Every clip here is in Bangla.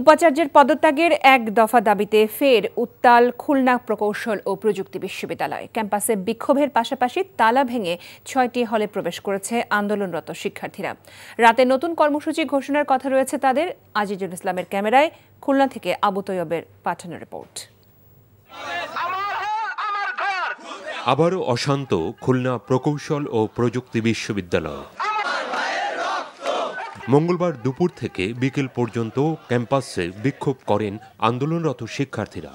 উপাচার্যের পদত্যাগের এক দফা দাবিতে ফের উত্তাল খুলনা প্রকৌশল ও প্রযুক্তি বিশ্ববিদ্যালয় ক্যাম্পাসে বিক্ষোভের পাশাপাশি তালা ভেঙে 6টি হলে প্রবেশ করেছে আন্দোলনরত শিক্ষার্থীরা। রাতে নতুন কর্মসূচি ঘোষণার কথা রয়েছে তাদের। আজিজুল ইসলামের ক্যামেরায় খুলনা থেকে আবু তৈয়বের পাঠানো রিপোর্ট। আবারও অশান্ত খুলনা প্রকৌশল ও প্রযুক্তি বিশ্ববিদ্যালয়। মঙ্গলবার দুপুর থেকে বিকেল পর্যন্ত ক্যাম্পাসে বিক্ষোভ করেন আন্দোলনরত শিক্ষার্থীরা।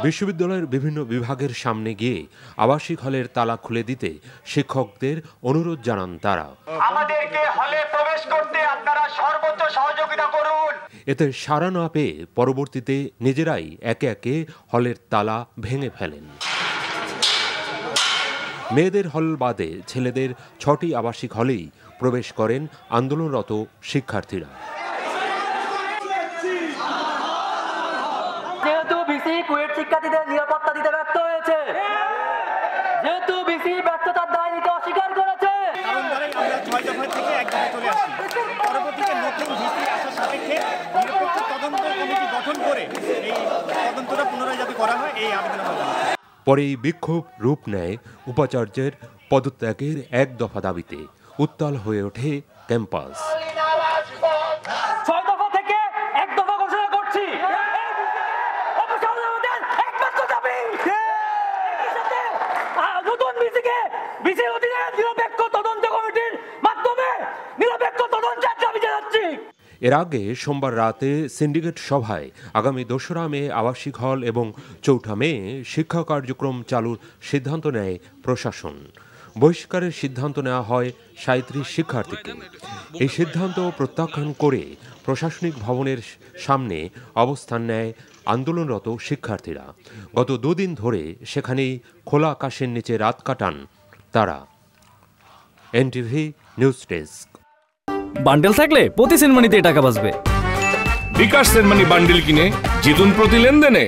বিশ্ববিদ্যালয়ের বিভিন্ন বিভাগের সামনে গিয়ে আবাসিক হলের তালা খুলে দিতে শিক্ষকদের অনুরোধ জানান তারা। আমাদেরকে হলে প্রবেশ করতে আপনারা সর্বোচ্চ সহযোগিতা করুন। এতে সাড়া না পেয়ে পরবর্তীতে নিজেরাই একে একে হলের তালা ভেঙে ফেলেন। মেয়েদের হল বাদে ছেলেদের 6টি আবাসিক হলেই প্রবেশ করেন আন্দোলনরত শিক্ষার্থীরা। যেহেতু বিসি কুয়েট শিক্ষার্থীদের নিরাপত্তা দিতে ব্যর্থ হয়েছে, যেহেতু বিসি ব্যর্থতার দায় নিতে অস্বীকার করেছে, কারণ ধরে আমরা 6 দফা থেকে এক দফায় চলে আসি। পরবর্তীতে নতুন ভিসি আসার সাপেক্ষে নিরপেক্ষ তদন্ত কমিটি গঠন করে এই তদন্তটা পুনরায় যাতে করা হয় এই আবেদন আমরা। পরে এই বিক্ষোভ রূপ নেয় উপাচার্যের পদত্যাগের এক দফা দাবিতে। উত্তাল হয়ে ওঠে ক্যাম্পাস। 6 দফা থেকে এক দফা ঘোষণা করছি। নতুন বিসির অধীনে নিরপেক্ষ তদন্ত কমিটির মাধ্যমে নিরপেক্ষ তদন্তের দাবি জানাচ্ছি। এর আগে সোমবার রাতে সিন্ডিকেট সভায় আগামী 2রা মে আবাসিক হল এবং 4ঠা মে শিক্ষা কার্যক্রম চালুর সিদ্ধান্ত নেয় প্রশাসন। বহিষ্কারের সিদ্ধান্ত নেওয়া হয় 37 শিক্ষার্থীকে। এই সিদ্ধান্ত প্রত্যাখ্যান করে প্রশাসনিক ভবনের সামনে অবস্থান নেয় আন্দোলনরত শিক্ষার্থীরা। গত 2 দিন ধরে সেখানেই খোলা আকাশের নিচে রাত কাটান তারা। NTV news desk. বান্ডেল থাকলে প্রতি সেনমানিতে টাকা বাঁচবে। বিকাশ সেনমানি বান্ডেল কিনে জিতুন প্রতি লেনদেনে।